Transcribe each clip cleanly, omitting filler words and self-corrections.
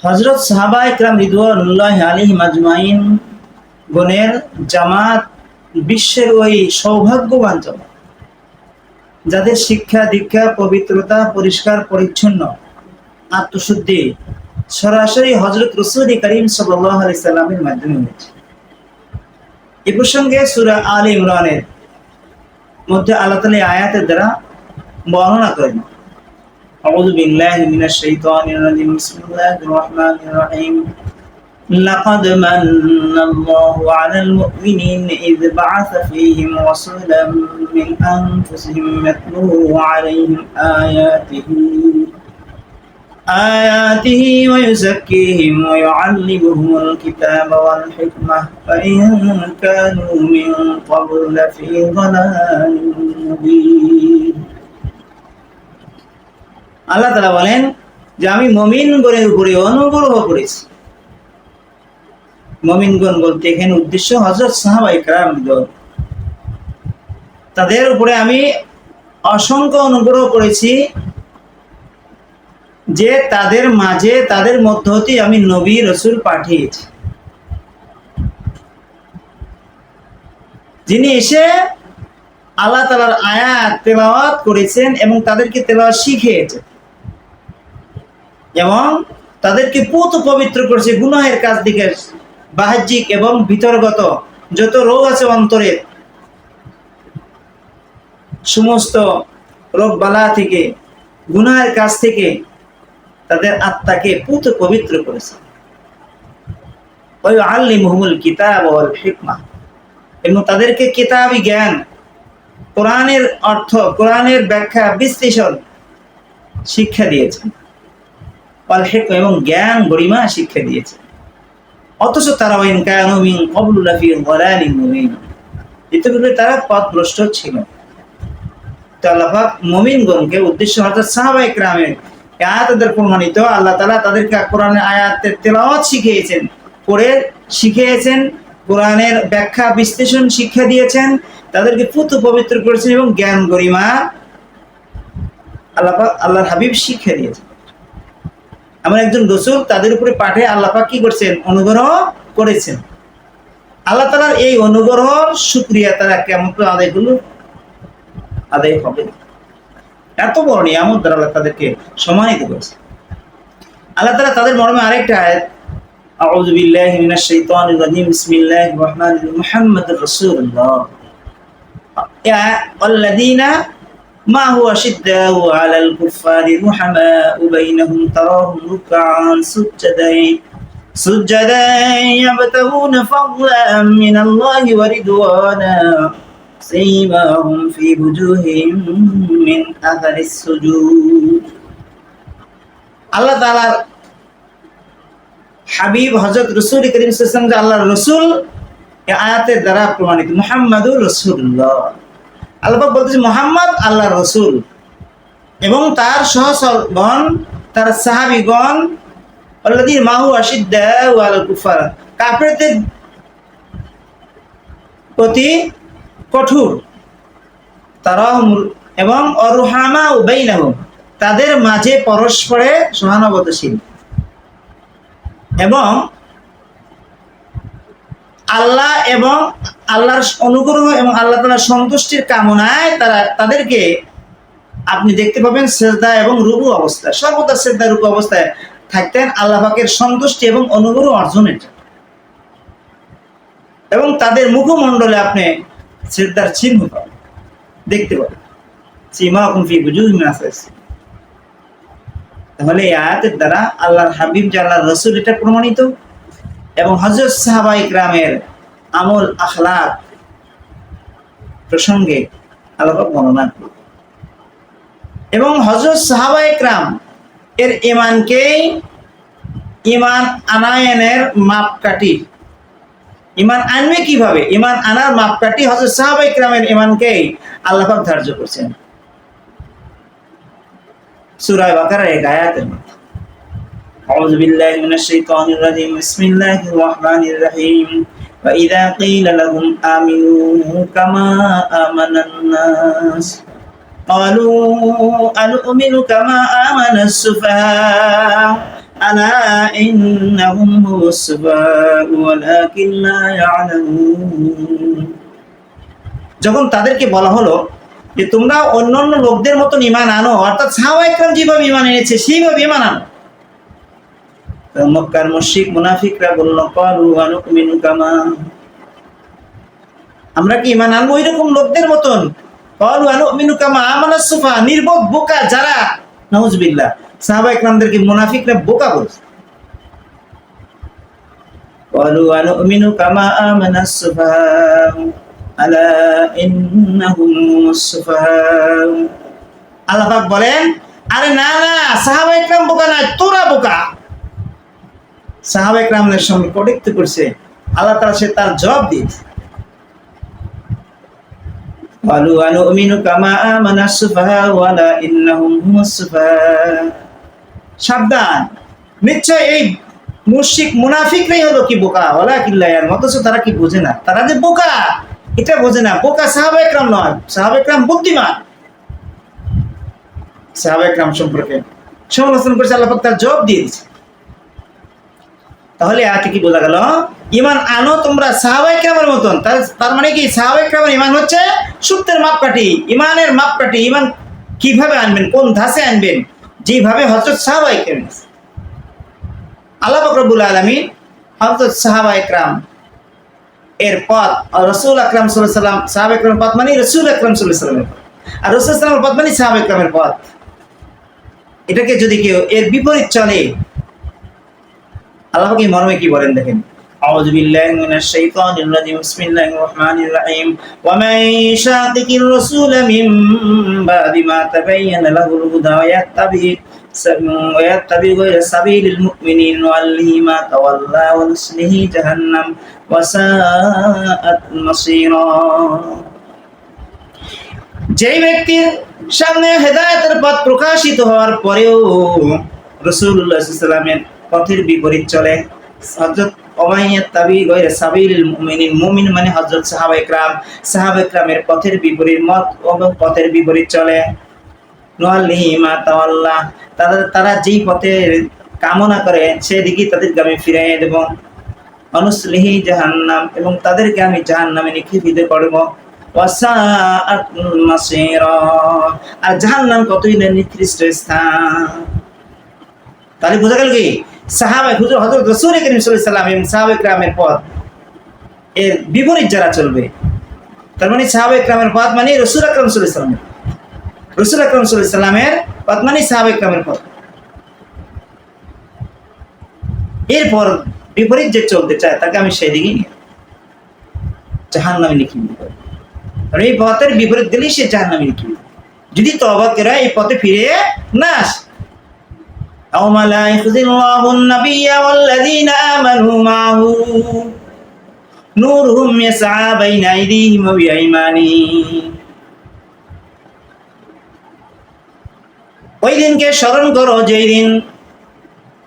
হযরত সাহাবায়ে কেরাম রিদওয়ানুল্লাহি আলাইহিম আজমাইন গণের জামাত বিশ্বের ওই সৌভাগ্যবান জামাত যাদের শিক্ষা দীক্ষা পবিত্রতা পরিষ্কার পরিচ্ছন্ন আত্মশুদ্ধি সরাসরি হযরত রাসূল করিম সাল্লাল্লাহু আলাইহি সাল্লামের মাধ্যমে হয়েছে। এ প্রসঙ্গে সূরা আলে ইমরানের মধ্যে আল্লাহ তাআলা আয়াতের দ্বারা বর্ণনা করেন। আউযু বিল্লাহি মিনাশ শাইতানির রাজিম বিসমিল্লাহির রহমানির রহিম لقد من الله على المؤمنين إذ بعث فيهم رسولا من أنفسهم يتلو عليهم آياته ويزكيهم ويعلمهم الكتاب والحكمة فإن كانوا من قبل لفي ضلال مبين আল্লাহ তাআলা বলেন যে আমি মুমিনগণের উপরে অনুগ্রহ করেছি। মুমিনগণ বলতে এখানে উদ্দেশ্য হযরত সাহাবায়ে কেরাম, তাদের উপরে আমি অসংখ্য অনুগ্রহ করেছি যে তাদের মাঝে তাদের মধ্য হতে আমি নবী রাসূল পাঠিয়েছি, যিনি এসে আল্লাহ তাআলার আয়াত তেলাওয়াত করেছেন এবং তাদেরকে তেলাওয়াত শিখিয়েছেন এবং তাদেরকে পুত পবিত্র করেছে গুনাহের কাজ থেকে, বাহ্যিক এবং ভিতরগত যত রোগ আছে অন্তরের সমস্ত রোগ বালা থেকে, গুনাহের কাজ থেকে তাদের আত্মাকে পুত পবিত্র করেছে। ওয়া ইউআল্লিমুহুমুল কিতাব ওয়াল হিকমা, এবং তাদেরকে কিতাবী জ্ঞান, কোরআনের অর্থ, কোরআনের ব্যাখ্যা বিশ্লেষণ শিক্ষা দিয়েছেন, ওয়াল হিকমা এবং জ্ঞান গরিমা শিক্ষা দিয়েছেন। অথচ তারা ওয়াইন কানু মিন ক্বাবলু লাফি যালালিন মুবিন, ইতিপূর্বে তারা পথভ্রষ্ট ছিল। তো আল্লাহ পাক মুমিনগণকে উদ্দেশ্য হযরত সাহাবায়ে কেরামের আয়াতদের প্রমাণিত আল্লাহ তাআলা তাদেরকে কোরআনের আয়াতের তেলাওয়াত শিখিয়েছেন, পড়ে শিখিয়েছেন, কোরআনের ব্যাখ্যা বিশ্লেষণ শিক্ষা দিয়েছেন, তাদেরকে পুত পবিত্র করেছেন এবং জ্ঞান গরিমা আল্লাহ পাক আল্লাহর হাবিব শিক্ষা দিয়েছেন। এমন একজন রাসূল তাদের উপরে পাঠিয়ে আল্লাহ পাক কি করছেন? অনুগ্রহ করেছেন। আল্লাহ তাআলার এই অনুগ্রহর শুকরিয়া তারা কিয়ামত আদায় হবে। এত বড় নিয়ামত দ্বারা আল্লাহ তাদেরকে সম্মানিত করেছে। আল্লাহ তাআলা তাদের মর্মে আরেকটা আয়াত, আউযু বিল্লাহি মিনাশ শাইতানির রাজিম বিসমিল্লাহির রহমানির রহিম মুহাম্মাদুর রাসূলুল্লাহ আল্লাযীনা মা হুয়া শিদ্দাউ আলাল কুফফারি রুহামাউ বাইনাহুম তারাহুম রুকআন সুজ্জাদান ইয়াবতাগুনা ফাদলান মিনাল্লাহি ওয়া রিদওয়ানা سيماهم في وجوههم من أثر السجود। আল্লাহ তাআলার হাবিব হযরত রাসূল করিম সাল্লাল্লাহু আলাইহি ওয়াসাল্লাম, আল্লাহর রাসূল, এই আয়াতের দ্বারা প্রমাণিত মুহাম্মাদুর রাসূলুল্লাহ। আল্লাহ পাক বলতেছে মুহাম্মদ আল্লাহর রাসূল এবং তার সহচরগণ, তার সাহাবীগণ, আল্লাযীনা মাহু আশিদ্দাউ আলাল কুফার, কাফেরদের প্রতি কঠোর, তারা এবং অরুহামা বাইনাহুম, তাদের মাঝে পরস্পরে সহানুভূতিশীল এবং আল্লাহ এবং আল্লাহর অনুগ্রহ এবং আল্লাহ তাআলার সন্তুষ্টির কামনায় তাদেরকে আপনি দেখতে পাবেন সিজদা এবং রুকু অবস্থায়, সর্বদা সিজদা রুকু অবস্থায় থাকতেন আল্লাহ পাকের সন্তুষ্টি এবং অনুগ্রহ অর্জনের জন্য। এবং তাদের মুখমণ্ডলে আপনি সিজদার চিহ্ন পাবেন, দেখতে পাবেন, সীমাহুম ফি বুজুহিহিম মিন আসারিস। তাহলে এই আয়াতের দ্বারা আল্লাহর হাবিব যে আল্লাহর রাসূল এটা প্রমাণিত এবং হযরত সাহাবায়ে কেরামের আমল আখলাক প্রসঙ্গে আল্লাহ পাক বর্ণনা করেন এবং হযরত সাহাবায়ে কেরাম এর ঈমানকে ঈমান আনায়নের মাপকাঠি, ঈমান আনবে কিভাবে, ঈমান আনার মাপকাঠি হযরত সাহাবায়ে কেরামের ঈমানকে আল্লাহ পাক ধার্য করেছেন সূরা বাকারার এক আয়াতের মধ্যে। আউযু বিল্লাহি মিনাশ শাইতানির রাজিম বিসমিল্লাহির রহমানির রহিম ওয়া ইযা ক্বিলা লাহুম আমিনু কামা আমানান নাস ক্বালু আনু'মিনু কামা আমানাস সুফাহা আলা ইন্নাহুম হুমুস সুফাহাউ ওয়ালাকিন লা ইয়ালামুন। যখন তাদেরকে বলা হলো যে তোমরা অন্যান্য লোকদের মতন ঈমান আনো, অর্থাৎ সাহাবায়ে কেরাম যেভাবে ঈমান এনেছে সেইভাবে ঈমান আনো, মক্কার মুশরিক মুনাফিকরা বলল, ক্বালু আনুমিনু কামা, আমরা কি ঈমান আনবো এরকম লোকদের মতন? ক্বালু আনুমিনু কামা আমানাস সুফাহা, নির্বোধ বোকা যারা, নাউজুবিল্লাহ, সাহাবায়ে কেরামদেরকে মুনাফিকরা বোকা বলছে। ক্বালু আনুমিনু কামা আমানাস সুফাহা আলা ইন্নাহুম হুমুস সুফাহা। আল্লাহ পাক বলেন, আরে না না, সাহাবায়ে কেরাম বোকা না, তোরা বোকা। সাহাবায়ে কেরামদের সঙ্গে কটূক্তি করছে, আল্লাহ তাআলা সে তার জবাব দিয়েছে। ক্বালু আনুমিনু কামা আমানাস সুফাহা ওয়ালা ইন্নাহুম হুমুস সুফাহা। সাবধান, নিশ্চয় এই মুশরিক মুনাফিকরাই হলো কি বোকা, ওয়ালাকিন লা ইয়ালামুন, অথচ তারা কি বোঝে না, তারা যে বোকা এটা বোঝে না। বোকা সাহাবায়ে কেরাম নয়, সাহাবায়ে কেরাম বুদ্ধিমান। সাহাবায়ে কেরাম সম্পর্কে সমালোচনা করেছে, আল্লাহ পাক তার জবাব দিয়ে দিয়েছে। তাহলে আয়াতে কি বোঝা গেল? ঈমান আনো তোমরা সাহাবায়ে কেরামের মতন। তার মানে কি, সাহাবায়ে কেরামের ঈমান হচ্ছে সত্যের মাপকাঠি, ঈমানের মাপকাঠি। ঈমান কিভাবে আনবেন, কোন ধাঁচে আনবেন? যেভাবে হযরত সাহাবায়ে কেরাম, আল্লাহ পাক রব্বুল আলামিন হযরত সাহাবায়ে কেরাম এর পথ, রাসূল আকরাম সাল্লাল্লাহু আলাইহি ওয়াসাল্লাম, সাহাবায়ে কেরামের পথ মানে রাসূল আকরাম সাল্লাল্লাহু আলাইহি ওয়াসাল্লামের পথ, আর রাসূল সাল্লাল্লাহু আলাইহি ওয়াসাল্লামের পথ মানে সাহাবায়ে কেরামের পথ। এটাকে যদি কেউ এর বিপরীত চলে, আল্লাহ পাক এই মর্মে কি বলেন দেখেন, আউযু বিল্লাহি মিনাশ শাইতানির রাজিম, বিসমিল্লাহির রাহমানির রাহিম, ওয়া মান শাকিকির রাসূল মিন বাদি মা তাবায়্যানা লাহুল হুদা ওয়া ইয়াত্তাবি গায়রা সাবিলিল মুমিনিন ওয়াল্লিহি মা তাওয়াল্লা ওয়া নুসলিহি জাহান্নাম ওয়া সাআত মাসীরা। যেই ব্যক্তির সামনে হেদায়েতের পথ প্রকাশিত হওয়ার পরেও রাসূলুল্লাহ সাল্লাল্লাহু আলাইহি ওয়াসাল্লামের পথের বিপরীত চলে, হযরত ওয়াইয়াত্তাবি গায়রা সাবিলিল মুমিনিন, মুমিন মানে হযরত সাহাবায়ে কেরাম, সাহাবায়ে কেরামের পথের বিপরীত মত এবং পথের বিপরীত চলে, নুআল্লিহি মা তাওয়াল্লা, তারা যেই পথের কামনা করে সেদিকেই তাদেরকে আমি ফিরাইয়ে দেব, অনুসলিহি জাহান্নাম, এবং তাদেরকে আমি জাহান্নামে নিক্ষেপিত করব, ওয়াসাআত মাসীরা, আর জাহান্নাম কতই না নিকৃষ্ট স্থান। তাহলে বোঝা গেল কি, সাহাবা হুজুর হযরত রাসূল করিম সাল্লাল্লাহু আলাইহি ওয়াসাল্লাম এবং সাহাবায়ে কেরামের পথ এর বিপরীত যারা চলবে, তার মানে সাহাবায়ে কেরামের পথ মানে রাসূল আকরাম সাল্লাল্লাহু আলাইহি ওয়াসাল্লাম, রাসূল আকরাম সাল্লাল্লাহু আলাইহি ওয়াসাল্লামের পথ মানে সাহাবায়ে কেরামের পথ। এরপর বিপরীত যে চলতে চায় তাকে আমি সেই দিকেই জাহান্নামে নিক্ষেপ করব। আর এই পথের বিপরীত দিলেই সে জাহান্নামে নিক্ষেপ, যদি তওবা করে এই পথে ফিরে না আসে। আওমা লা ইখজিল্লাহুন নাবিয়্যা ওয়াল্লাযীনা আমানু মা'হু নূরুহুম ইয়াসআ বাইনা আইদিহিম ওয়া বিআইমানিহিম। ওই দিনকে স্মরণ করো যেই দিন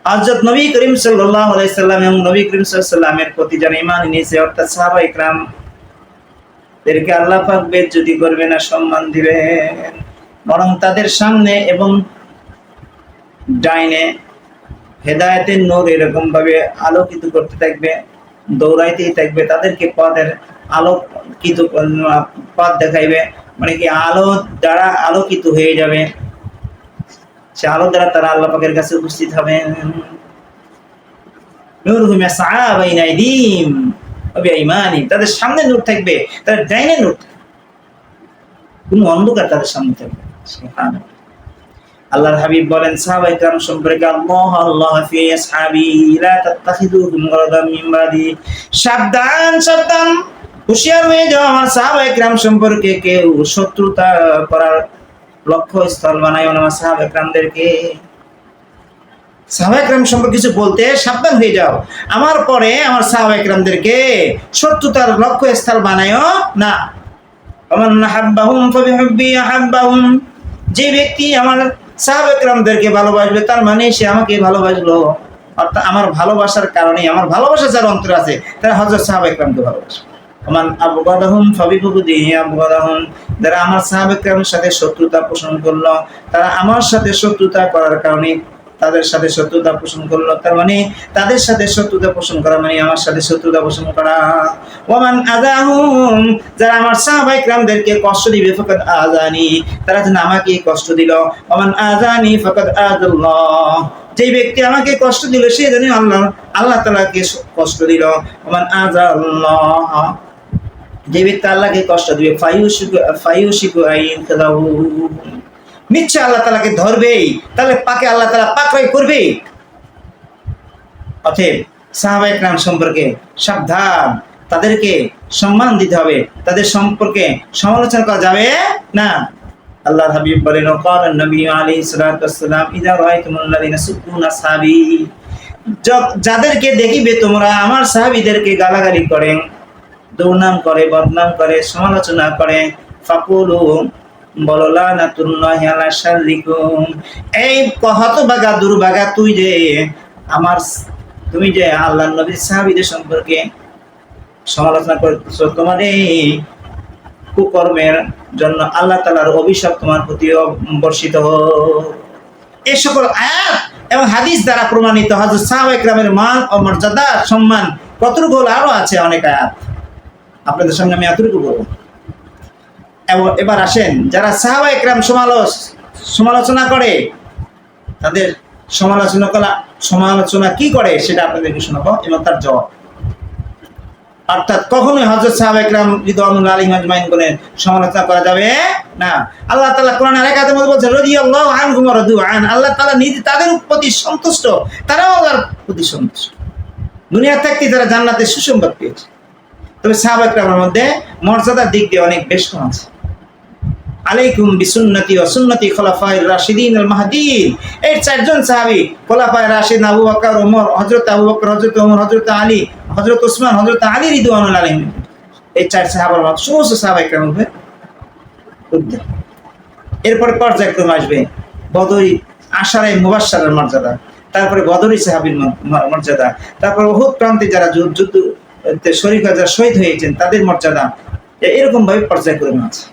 হযরত নবী করিম সাল্লাল্লাহু আলাইহি সাল্লাম এবং নবী করিম সাল্লাল্লাহু আলাইহি সাল্লামের প্রতি যারা ঈমান এনেছে, অর্থাৎ সাহাবায়ে কেরাম, তাদেরকে আল্লাহ পাক বেজ্জতি করবে না, সম্মান দিবেন, বরং তাদের সামনে এবং ডাইনে হেদায়েতের নূর এরকম ভাবে আলোকিত করতে থাকবে, দৌড়াইতেই থাকবে, তাদেরকে পথের আলোকিত পথ দেখাইবে, মানে কি আলো দ্বারা আলোকিত হয়ে যাবে, সে আলো দ্বারা তারা আল্লাহ পাকের কাছে উপস্থিত হবেন। নূরুহুম ইয়াসআ বাইনা আইদিহিম ওয়া বিআইমানিহিম, তাদের সামনে নূর থাকবে, তাদের ডাইনে নূর থাকবে, কোনো অন্ধকার তাদের সামনে থাকবে। সুবহানাল্লাহ। আল্লাহর হাবিব বলেন সাহাবায়ে কেরাম সম্পর্কে, আল্লাহ আল্লাহ ফি আসহাবি লা তাত্তাখিযুহুম গারাদাম মিন বাদি, সাবধান সাবধান, হুঁশিয়ার হয়ে যাও আমার সাহাবায়ে কেরাম সম্পর্কে কেউ শত্রুতা করার লক্ষ্যস্থল বানাইও না আমার সাহাবায়ে কেরামদেরকে। সাহাবায়ে কেরাম সম্পর্কে কিছু বলতে সাবধান হয়ে যাও, আমার পরে আমার সাহাবায়ে কেরামদেরকে শত্রুতার লক্ষ্যস্থল বানাইও না। ওমান আহাব্বাহুম ফাবিহুব্বি আহাব্বাহুম, যে ব্যক্তি আমার সাহাবায়ে কেরামদেরকে ভালোবাসবে তার মানে সে আমাকে ভালোবাসলো, অর্থাৎ আমার ভালোবাসার কারণে, আমার ভালোবাসা যার অন্তরে আছে তারা হযরত সাহাবায়ে কেরামকে ভালোবাসে। ওমান আবগাদাহুম ফাবিবুগদি আবগাদাহুম, যারা আমার সাহাবায়ে কেরামের সাথে শত্রুতা পোষণ করলো, তারা আমার সাথে শত্রুতা করার কারণে তাদের সাথে শত্রুতা পোষণ করলো, তার মানে তাদের সাথে শত্রুতা পোষণ করা মানে আমার সাথে শত্রুতা পোষণ করা। ওয়ামান আযাহুম, যারা আমার সাহাবায়ে কিরামদেরকে কষ্ট দিবে, ফাকাদ আযানি, তারা যেন আমাকে কষ্ট দিল। ওয়ামান আযানি ফাকাদ আযাল্লাহ, যে ব্যক্তি আমাকে কষ্ট দিল সে যেন আল্লাহ তাআলাকে কষ্ট দিল। ওয়ামান আযাল্লাহ, যে ব্যক্তি আল্লাহকে কষ্ট দিবে, ফায়ুশিকু আইয়ানকাদাহু, নিশ্চয় আল্লাহ তাআলাকে ধরবেই, তাহলে পাকে আল্লাহ তাআলা পাকড়াই করবে। অতএব সাহাবায়ে কেরাম সম্পর্কে সাবধান, তাদেরকে সম্মান দিতে হবে, তাদের সম্পর্কে সমালোচনা করা যাবে না। আল্লাহর হাবিব বলেন, ওয়াকাল নবী আলাইহিস সালাতু ওয়াসসালাম, ইযা রাআইতুমুল্লাযিনা সুব্বুনা আসহাবি, যাদেরকে দেখিবে তোমরা আমার সাহাবীদেরকে গালাগালি করে, দুর্নাম করে, বদনাম করে, সমালোচনা করে, ফাকুলু, বলো লানাতুল্লাহি আলা শাররিকুম, এই হতভাগা দুর্ভাগা তুমি যে আল্লাহর নবীর সাহাবীদের সম্পর্কে সমালোচনা করতেছো, তোমার এই কুকর্মের জন্য আল্লাহ তাআলার অভিশাপ তোমার প্রতি বর্ষিত হোক। এই সকল আয়াত এবং হাদিস দ্বারা প্রমাণিত হযরত সাহাবায়ে কেরামের মান ও মর্যাদা সম্মান কতটুকু, আরো আছে অনেক আয়াত, আপনাদের সামনে আমি এতটুকু বলবো। এবং এবার আসেন, যারা সাহাবায়ে কেরাম সমালোচনা করে, তাদের সমালোচনা কি করে সেটা আপনাদেরকে শোনাবো এবং তার জবাব। অর্থাৎ কখনোই হযরত সাহাবায়ে কেরাম রিদওয়ানুল্লাহি আলাইহিম আজমাইন করে সমালোচনা করা যাবে না। আল্লাহ তাআলা কোরআনের আয়াতের মধ্যে বলছেন, রাদিয়াল্লাহু আনহুম ওয়া রাদু আন, আল্লাহ তাআলা নিজে তাদের প্রতি সন্তুষ্ট, তারাও আল্লাহর প্রতি সন্তুষ্ট। দুনিয়া থাকতে তারা জান্নাতে সুসংবাদ পেয়েছে। তবে সাহাবায়ে কেরামের মধ্যে মর্যাদার দিক দিয়ে অনেক বেশ কম আছে। আলাইকুম বিসুন্নতি ওয়া সুন্নতি খুলাফায়ে রাশিদিন আল মাহদিয়িন, এই চারজন সাহাবী খুলাফায়ে রাশিদিন আবু বকর, ওমর, হযরত আবু বকর, হযরত ওমর, হযরত আলী, হযরত ওসমান, হযরত আলী রিদওয়ানুল্লাহি আলাইহিম, এই চার সাহাবার মত সমস্ত সাহাবায়ে কেরামের মধ্যে। এরপরে পর্যায়ক্রমে আসবে বদরি আশারায়ে মুবাশশারার মর্যাদা, তারপরে বদরি সাহাবীর মর্যাদা, তারপরে উহুদ প্রান্তে যারা যুদ্ধে শরীক হয়ে যারা শহীদ হয়েছেন তাদের মর্যাদা, এরকম ভাবে পর্যায়ক্রমে আছে।